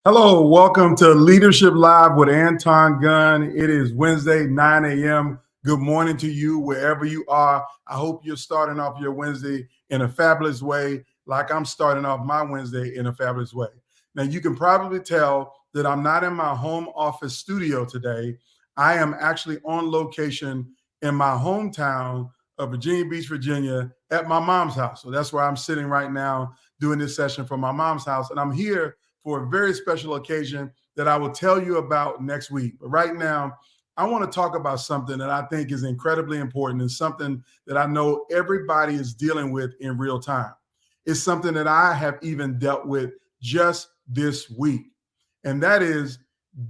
Hello, welcome to Leadership Live with Anton Gunn. It is Wednesday, 9 a.m. Good morning to you, wherever you are. I hope you're starting off your Wednesday in a fabulous way, like I'm starting off my Wednesday in a fabulous way. Now, you can probably tell that I'm not in my home office studio today. I am actually on location in my hometown of Virginia Beach, Virginia, at my mom's house. So that's where I'm sitting right now doing this session from my mom's house. And I'm here for a very special occasion that I will tell you about next week. But right now, I want to talk about something that I think is incredibly important and something that I know everybody is dealing with in real time. It's something that I have even dealt with just this week, and that is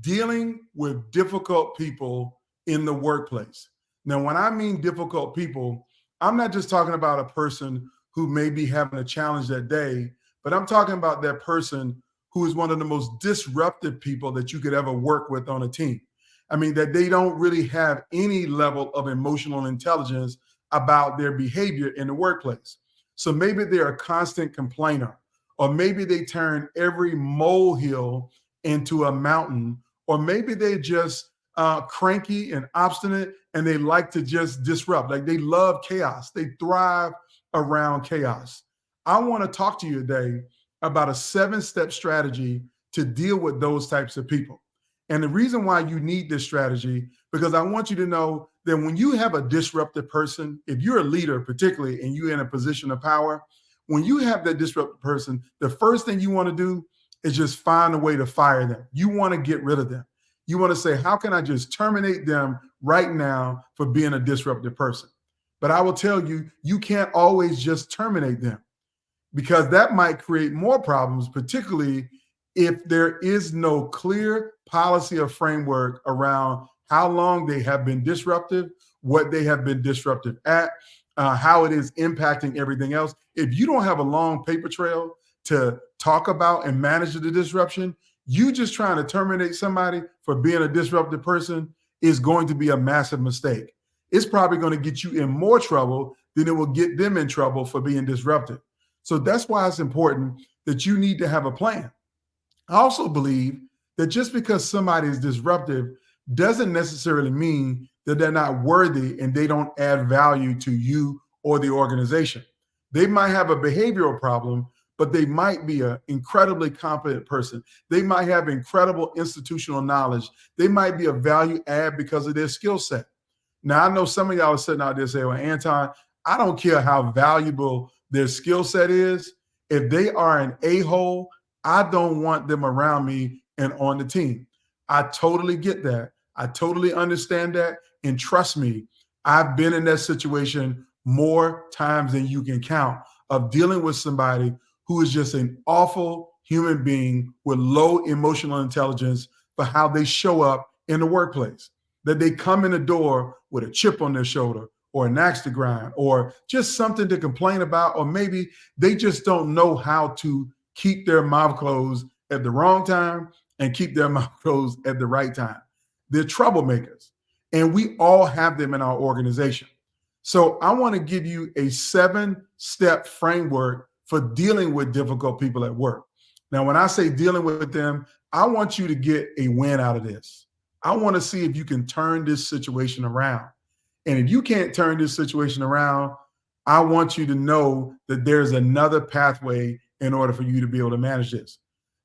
dealing with difficult people in the workplace. Now, when I mean difficult people, I'm not just talking about a person who may be having a challenge that day, but I'm talking about that person who is one of the most disruptive people that you could ever work with on a team. I mean, that they don't really have any level of emotional intelligence about their behavior in the workplace. So maybe they're a constant complainer, or maybe they turn every molehill into a mountain, or maybe they're just cranky and obstinate and they like to just disrupt. Like they love chaos, they thrive around chaos. I want to talk to you today about a 7-step strategy to deal with those types of people. And the reason why you need this strategy, because I want you to know that when you have a disruptive person, if you're a leader particularly and you're in a position of power, when you have that disruptive person, the first thing you want to do is just find a way to fire them. You want to get rid of them. You want to say, how can I just terminate them right now for being a disruptive person? But I will tell you, you can't always just terminate them, because that might create more problems, particularly if there is no clear policy or framework around how long they have been disruptive, what they have been disruptive at, how it is impacting everything else. If you don't have a long paper trail to talk about and manage the disruption, you just trying to terminate somebody for being a disruptive person is going to be a massive mistake. It's probably going to get you in more trouble than it will get them in trouble for being disruptive. So that's why it's important that you need to have a plan. I also believe that just because somebody is disruptive doesn't necessarily mean that they're not worthy and they don't add value to you or the organization. They might have a behavioral problem, but they might be an incredibly competent person. They might have incredible institutional knowledge. They might be a value add because of their skill set. Now, I know some of y'all are sitting out there saying, well, Anton, I don't care how valuable their skill set is. If they are an a-hole, I don't want them around me and on the team. I totally get that. I totally understand that. And trust me, I've been in that situation more times than you can count, of dealing with somebody who is just an awful human being with low emotional intelligence for how they show up in the workplace. That they come in the door with a chip on their shoulder, or an axe to grind, or just something to complain about, or maybe they just don't know how to keep their mouth closed at the wrong time and keep their mouth closed at the right time. They're troublemakers, and we all have them in our organization. So I want to give you a 7-step framework for dealing with difficult people at work. Now, when I say dealing with them, I want you to get a win out of this. I want to see if you can turn this situation around. And if you can't turn this situation around, I want you to know that there's another pathway in order for you to be able to manage this.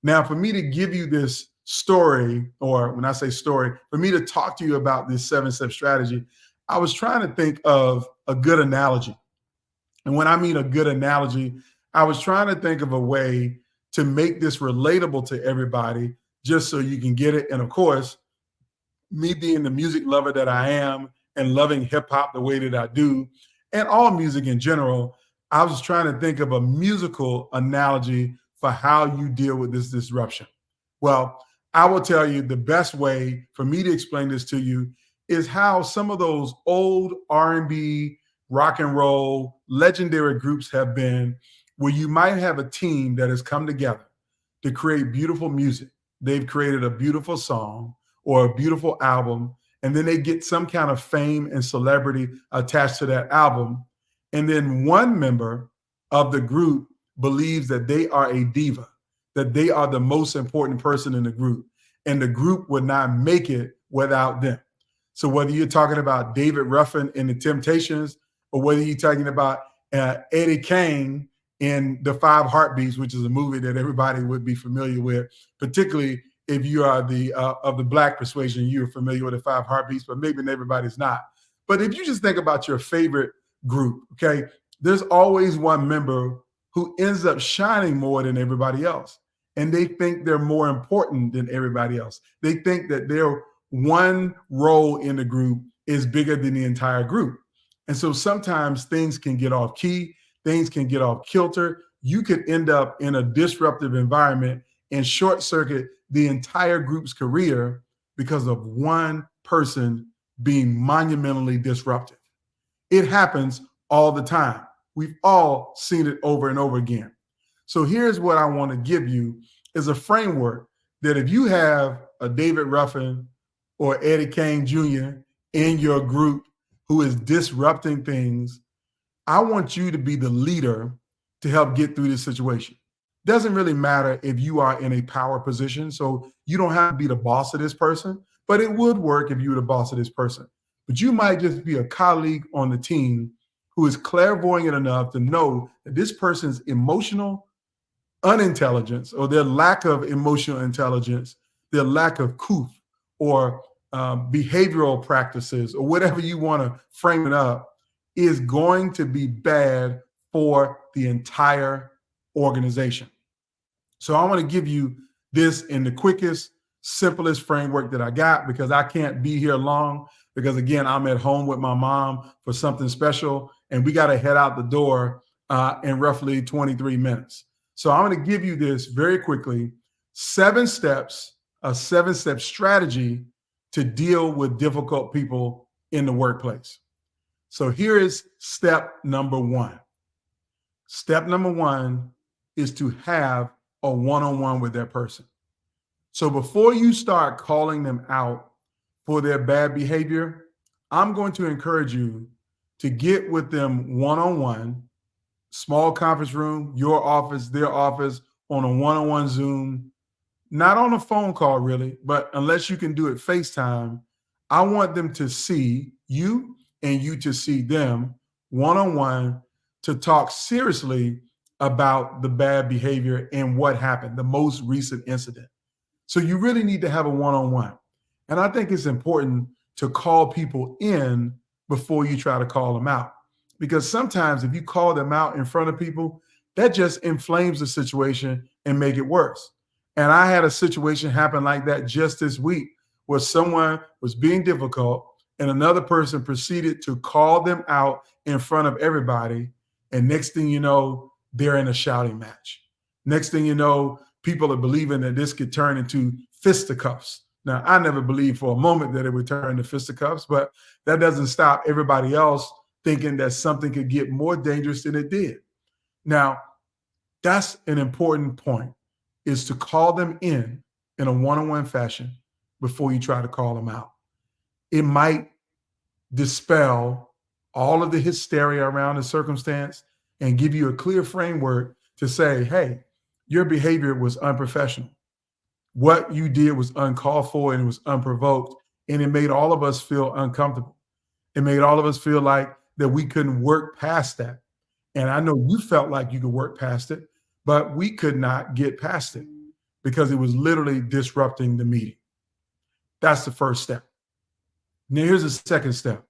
Now, for me to give you this story, or when I say story, for me to talk to you about this 7-step strategy, I was trying to think of a good analogy. And when I mean a good analogy, I was trying to think of a way to make this relatable to everybody, just so you can get it. And of course, me being the music lover that I am and loving hip hop the way that I do, and all music in general, I was trying to think of a musical analogy for how you deal with this disruption. Well, I will tell you the best way for me to explain this to you is how some of those old R&B, rock and roll, legendary groups have been, where you might have a team that has come together to create beautiful music. They've created a beautiful song or a beautiful album, and then they get some kind of fame and celebrity attached to that album. And then one member of the group believes that they are a diva, that they are the most important person in the group, and the group would not make it without them. So whether you're talking about David Ruffin in The Temptations, or whether you're talking about Eddie Kane in The Five Heartbeats, which is a movie that everybody would be familiar with, particularly if you are of the Black persuasion, you're familiar with The Five Heartbeats, but maybe everybody's not. But if you just think about your favorite group, okay, there's always one member who ends up shining more than everybody else. And they think they're more important than everybody else. They think that their one role in the group is bigger than the entire group. And so sometimes things can get off key, things can get off kilter. You could end up in a disruptive environment and short circuit the entire group's career because of one person being monumentally disruptive. It happens all the time. We've all seen it over and over again. So here's what I want to give you is a framework that if you have a David Ruffin or Eddie Kane Jr. in your group who is disrupting things, I want you to be the leader to help get through this situation. Doesn't really matter if you are in a power position, so you don't have to be the boss of this person, but it would work if you were the boss of this person. But you might just be a colleague on the team who is clairvoyant enough to know that this person's emotional unintelligence, or their lack of emotional intelligence, their lack of COOF or behavioral practices, or whatever you want to frame it up, is going to be bad for the entire organization. So I want to give you this in the quickest, simplest framework that I got, because I can't be here long, because again, I'm at home with my mom for something special, and we got to head out the door in roughly 23 minutes. So I'm going to give you this very quickly, 7 steps, a 7-step strategy to deal with difficult people in the workplace. So here is step number 1. Step number 1 is to have a one-on-one with that person. So before you start calling them out for their bad behavior, I'm going to encourage you to get with them one-on-one, small conference room, your office, their office, on a one-on-one Zoom, not on a phone call really, but unless you can do it FaceTime, I want them to see you and you to see them one-on-one to talk seriously about the bad behavior and what happened, the most recent incident. So you really need to have a one-on-one. And I think it's important to call people in before you try to call them out. Because sometimes if you call them out in front of people, that just inflames the situation and make it worse. And I had a situation happen like that just this week, where someone was being difficult and another person proceeded to call them out in front of everybody. And next thing you know, they're in a shouting match. Next thing you know, people are believing that this could turn into fisticuffs. Now, I never believed for a moment that it would turn into fisticuffs, but that doesn't stop everybody else thinking that something could get more dangerous than it did. Now, that's an important point, is to call them in a one-on-one fashion before you try to call them out. It might dispel all of the hysteria around the circumstance and give you a clear framework to say, hey, your behavior was unprofessional. What you did was uncalled for and it was unprovoked, and it made all of us feel uncomfortable. It made all of us feel like that we couldn't work past that. And I know you felt like you could work past it, but we could not get past it because it was literally disrupting the meeting. That's the first step. Now, here's the second step.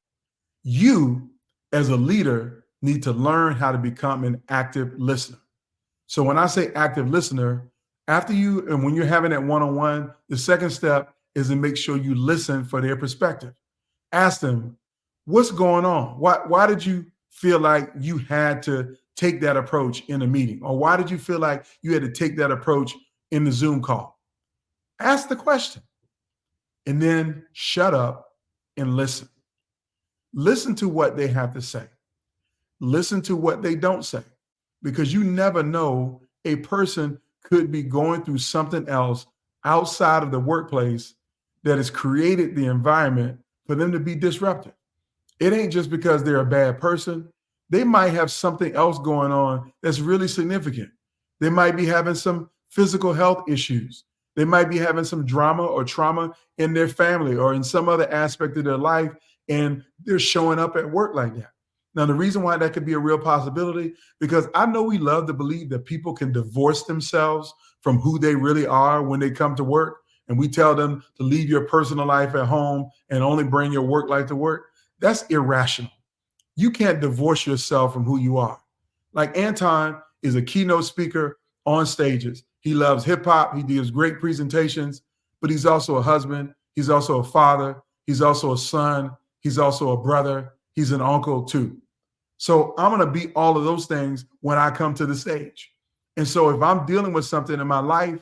You, as a leader, need to learn how to become an active listener. So when I say active listener, after you, and when you're having that one-on-one, the second step is to make sure you listen for their perspective. Ask them, what's going on? Why did you feel like you had to take that approach in a meeting? Or why did you feel like you had to take that approach in the Zoom call? Ask the question and then shut up and listen. Listen to what they have to say. Listen to what they don't say, because you never know, a person could be going through something else outside of the workplace that has created the environment for them to be disruptive. It ain't just because they're a bad person. They might have something else going on that's really significant. They might be having some physical health issues. They might be having some drama or trauma in their family or in some other aspect of their life, and they're showing up at work like that. Now, the reason why that could be a real possibility, because I know we love to believe that people can divorce themselves from who they really are when they come to work, and we tell them to leave your personal life at home and only bring your work life to work. That's irrational. You can't divorce yourself from who you are. Like Anton is a keynote speaker on stages. He loves hip hop. He gives great presentations, but he's also a husband. He's also a father. He's also a son. He's also a brother. He's an uncle too. So I'm going to be all of those things when I come to the stage. And so if I'm dealing with something in my life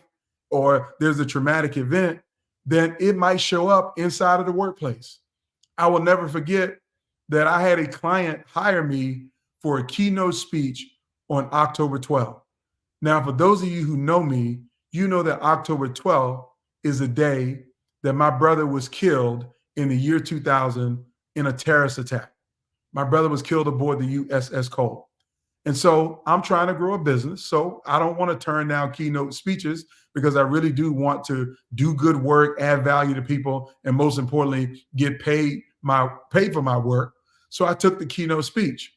or there's a traumatic event, then it might show up inside of the workplace. I will never forget that I had a client hire me for a keynote speech on October 12th. Now, for those of you who know me, you know that October 12th is the day that my brother was killed in the year 2000 in a terrorist attack. My brother was killed aboard the USS Cole. And so I'm trying to grow a business. So I don't want to turn down keynote speeches because I really do want to do good work, add value to people, and most importantly, get paid for my work. So I took the keynote speech.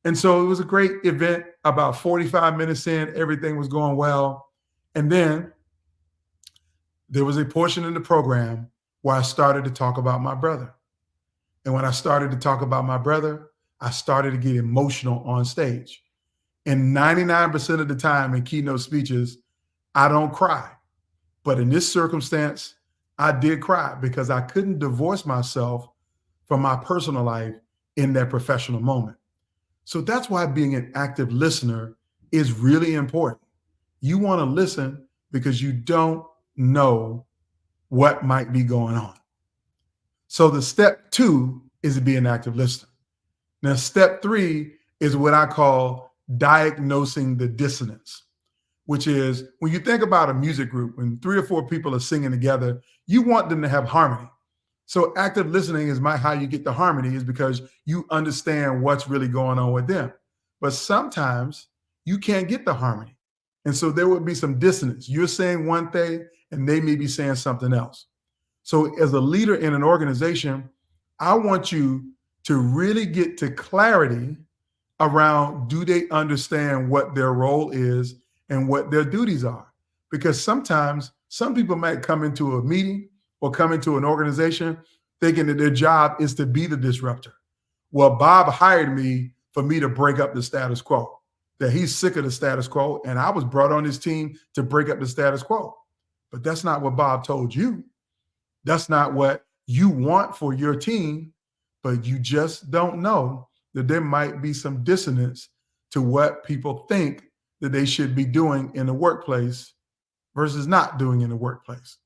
And so it was a great event. About 45 minutes in, everything was going well. And then there was a portion in the program where I started to talk about my brother. And when I started to talk about my brother, I started to get emotional on stage. And 99% of the time in keynote speeches, I don't cry. But in this circumstance, I did cry because I couldn't divorce myself from my personal life in that professional moment. So that's why being an active listener is really important. You want to listen because you don't know what might be going on. So the step 2 is to be an active listener. Now, step 3 is what I call diagnosing the dissonance, which is when you think about a music group, when 3 or 4 people are singing together, you want them to have harmony. So active listening is how you get the harmony, is because you understand what's really going on with them. But sometimes you can't get the harmony. And so there would be some dissonance. You're saying one thing and they may be saying something else. So as a leader in an organization, I want you to really get to clarity around, do they understand what their role is and what their duties are? Because sometimes some people might come into a meeting or come into an organization thinking that their job is to be the disruptor. Well, Bob hired me for me to break up the status quo, that he's sick of the status quo, and I was brought on his team to break up the status quo. But that's not what Bob told you. That's not what you want for your team, but you just don't know that there might be some dissonance to what people think that they should be doing in the workplace versus not doing in the workplace.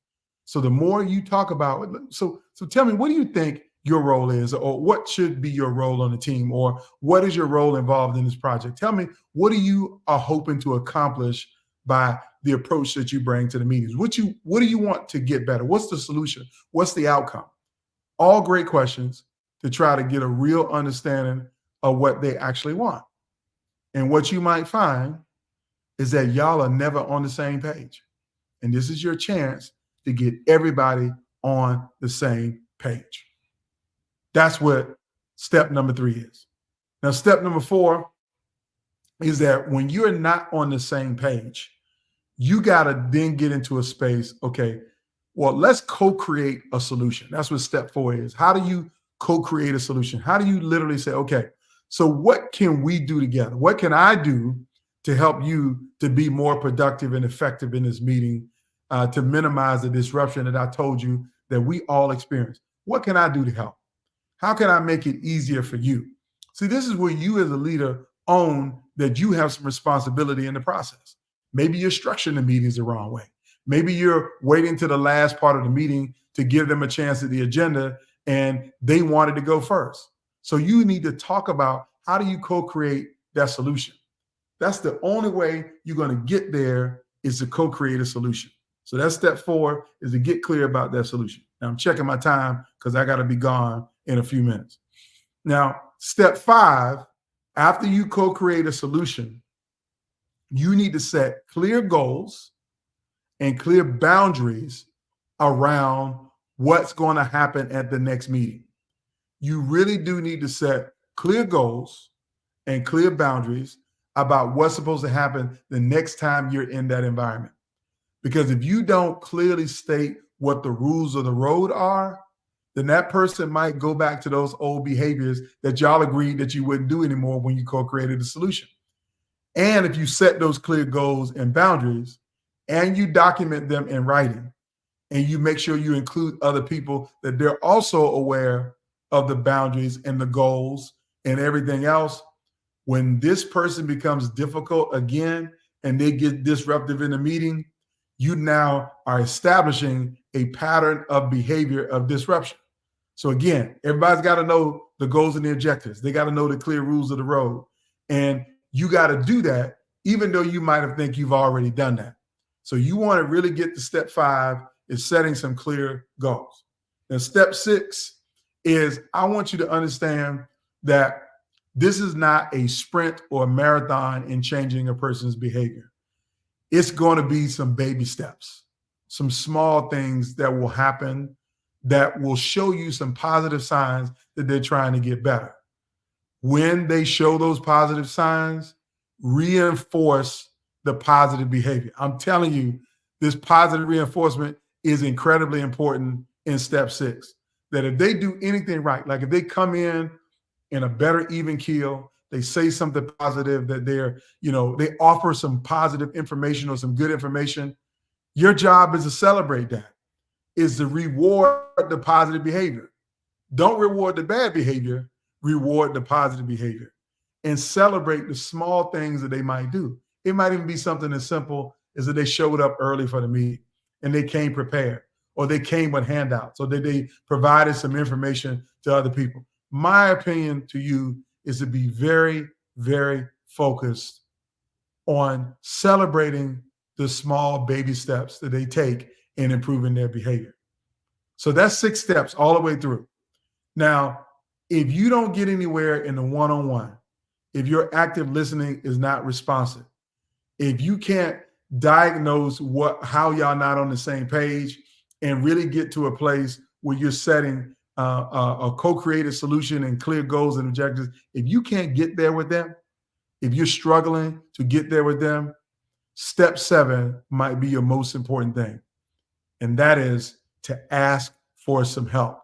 So the more you talk about it, so tell me, what do you think your role is, or what should be your role on the team, or what is your role involved in this project? Tell me, what are you hoping to accomplish by the approach that you bring to the meetings? What do you want to get better? What's the solution? What's the outcome? All great questions to try to get a real understanding of what they actually want. And what you might find is that y'all are never on the same page. And this is your chance to get everybody on the same page. That's what step number 3 is. Now, step number 4 is that when you're not on the same page, you got to then get into a space, okay, well, let's co-create a solution. That's what step 4 is. How do you co-create a solution? How do you literally say, okay, so what can we do together? What can I do to help you to be more productive and effective in this meeting, to minimize the disruption that I told you that we all experience? What can I do to help? How can I make it easier for you? See, this is where you as a leader own that you have some responsibility in the process. Maybe you're structuring the meetings the wrong way. Maybe you're waiting to the last part of the meeting to give them a chance at the agenda and they wanted to go first. So you need to talk about, how do you co-create that solution? That's the only way you're going to get there, is to co-create a solution. So that's step 4, is to get clear about that solution. Now I'm checking my time because I got to be gone in a few minutes. Now, step 5, after you co-create a solution, you need to set clear goals and clear boundaries around what's going to happen at the next meeting. You really do need to set clear goals and clear boundaries about what's supposed to happen the next time you're in that environment. Because if you don't clearly state what the rules of the road are, then that person might go back to those old behaviors that y'all agreed that you wouldn't do anymore when you co-created the solution. And if you set those clear goals and boundaries and you document them in writing and you make sure you include other people that they're also aware of the boundaries and the goals and everything else, when this person becomes difficult again and they get disruptive in the meeting, you now are establishing a pattern of behavior of disruption. So again, everybody's got to know the goals and the objectives. They got to know the clear rules of the road. And you got to do that, even though you might have think you've already done that. So you want to really get to step 5 is setting some clear goals. Now, step 6 is I want you to understand that this is not a sprint or a marathon in changing a person's behavior. It's going to be some baby steps, some small things that will happen that will show you some positive signs that they're trying to get better. When they show those positive signs, reinforce the positive behavior. I'm telling you, this positive reinforcement is incredibly important in step 6. That if they do anything right, like if they come in a better even keel, they say something positive, that they offer some positive information or some good information, your job is to celebrate that, is to reward the positive behavior. Don't reward the bad behavior, reward the positive behavior and celebrate the small things that they might do. It might even be something as simple as that they showed up early for the meeting and they came prepared, or they came with handouts, or they provided some information to other people. My opinion to you is to be very, very focused on celebrating the small baby steps that they take in improving their behavior. So that's 6 steps all the way through. Now, if you don't get anywhere in the one-on-one, if your active listening is not responsive, if you can't diagnose how y'all not on the same page and really get to a place where you're setting a co-created solution and clear goals and objectives, if you can't get there with them, if you're struggling to get there with them, step 7 might be your most important thing. And that is to ask for some help.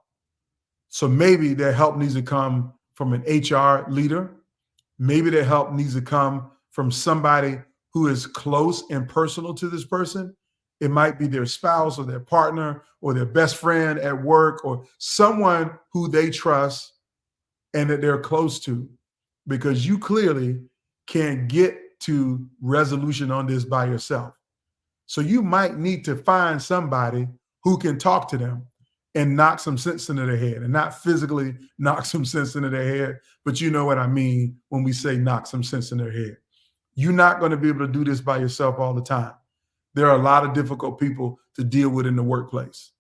So maybe their help needs to come from an HR leader. Maybe their help needs to come from somebody who is close and personal to this person. It might be their spouse or their partner or their best friend at work, or someone who they trust and that they're close to, because you clearly can't get to resolution on this by yourself. So you might need to find somebody who can talk to them and knock some sense into their head, and not physically knock some sense into their head, but you know what I mean when we say knock some sense in their head. You're not going to be able to do this by yourself all the time. There are a lot of difficult people to deal with in the workplace.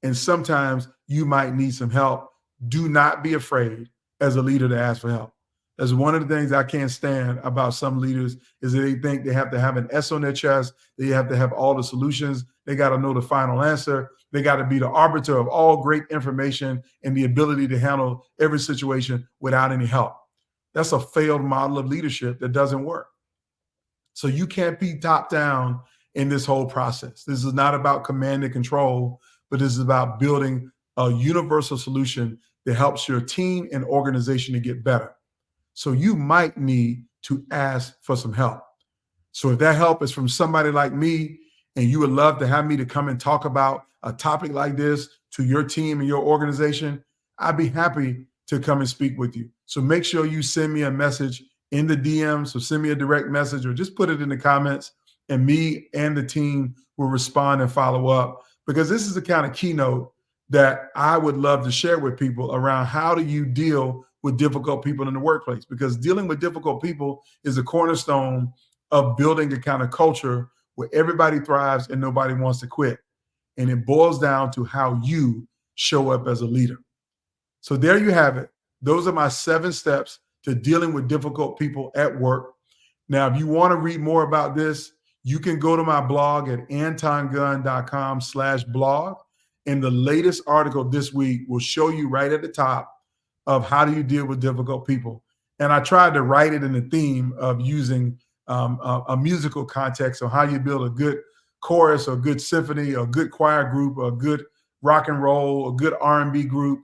And sometimes you might need some help. Do not be afraid as a leader to ask for help. That's one of the things I can't stand about some leaders, is that they think they have to have an S on their chest. They have to have all the solutions. They got to know the final answer. They got to be the arbiter of all great information and the ability to handle every situation without any help. That's a failed model of leadership that doesn't work. So you can't be top down in this whole process. This is not about command and control, but this is about building a universal solution that helps your team and organization to get better. So you might need to ask for some help. So if that help is from somebody like me, and you would love to have me to come and talk about a topic like this to your team and your organization, I'd be happy to come and speak with you. So make sure you send me a message in the DMs, so send me a direct message or just put it in the comments, and me and the team will respond and follow up, because this is the kind of keynote that I would love to share with people around how do you deal with difficult people in the workplace, because dealing with difficult people is a cornerstone of building a kind of culture where everybody thrives and nobody wants to quit. And it boils down to how you show up as a leader. So there you have it. Those are my 7 steps to dealing with difficult people at work. Now, if you want to read more about this, you can go to my blog at antongunn.com/blog. And the latest article this week will show you right at the top of how do you deal with difficult people. And I tried to write it in the theme of using a musical context on how you build a good chorus or good symphony or good choir group or good rock and roll or good R&B group.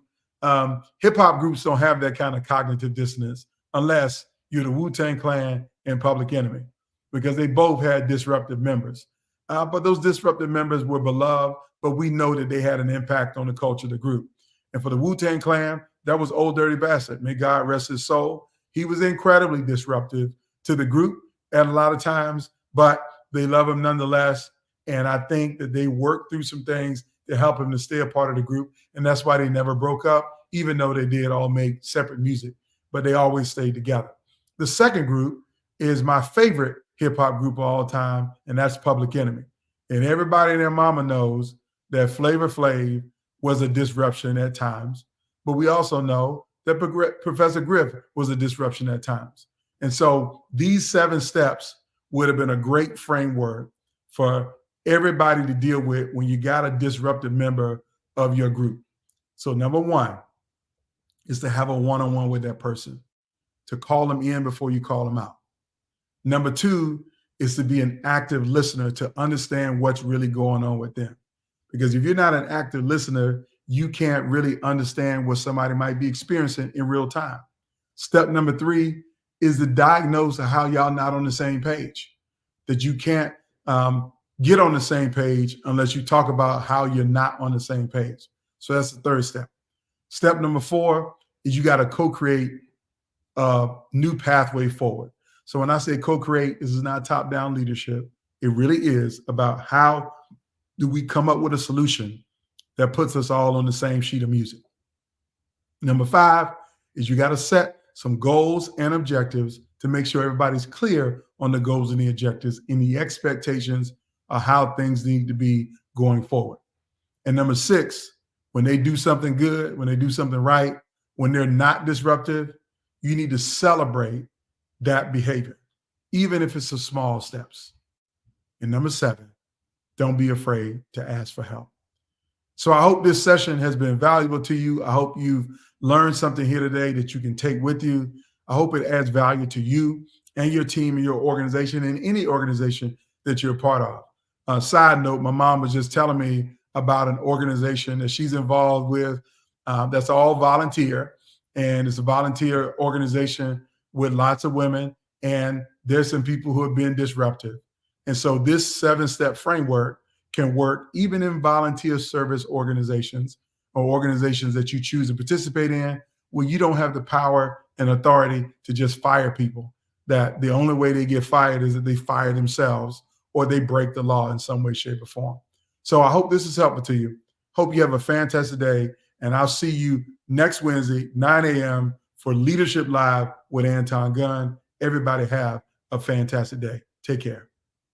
Hip hop groups don't have that kind of cognitive dissonance unless you're the Wu-Tang Clan and Public Enemy, because they both had disruptive members. But those disruptive members were beloved, but we know that they had an impact on the culture of the group. And for the Wu-Tang Clan, that was Old Dirty Bastard. May God rest his soul. He was incredibly disruptive to the group at a lot of times, but they love him nonetheless. And I think that they worked through some things to help him to stay a part of the group. And that's why they never broke up, even though they did all make separate music, but they always stayed together. The second group is my favorite hip hop group of all time, and that's Public Enemy. And everybody and their mama knows that Flavor Flav was a disruption at times, but we also know that Professor Griff was a disruption at times. And so these 7 steps would have been a great framework for everybody to deal with when you got a disruptive member of your group. So number 1 is to have a one-on-one with that person, to call them in before you call them out. Number 2 is to be an active listener, to understand what's really going on with them. Because if you're not an active listener, you can't really understand what somebody might be experiencing in real time. Step number 3 is to diagnose how y'all not on the same page, that you can't get on the same page unless you talk about how you're not on the same page. So that's the 3rd step. Step number 4 is you got to co-create a new pathway forward. So when I say co-create, this is not top-down leadership. It really is about how do we come up with a solution that puts us all on the same sheet of music. Number 5 is you got to set some goals and objectives to make sure everybody's clear on the goals and the objectives and the expectations of how things need to be going forward. And number 6, when they do something good, when they do something right, when they're not disruptive, you need to celebrate that behavior, even if it's the small steps. And number 7, don't be afraid to ask for help. So I hope this session has been valuable to you. I hope you've learned something here today that you can take with you. I hope it adds value to you and your team and your organization and any organization that you're a part of. Side note, my mom was just telling me about an organization that she's involved with that's all volunteer. And it's a volunteer organization with lots of women. And there's some people who have been disruptive. And so this 7-step framework can work even in volunteer service organizations or organizations that you choose to participate in, where you don't have the power and authority to just fire people, that the only way they get fired is that they fire themselves or they break the law in some way, shape, or form. So I hope this is helpful to you. Hope you have a fantastic day, and I'll see you next Wednesday, 9 a.m. for Leadership Live with Anton Gunn. Everybody have a fantastic day. Take care.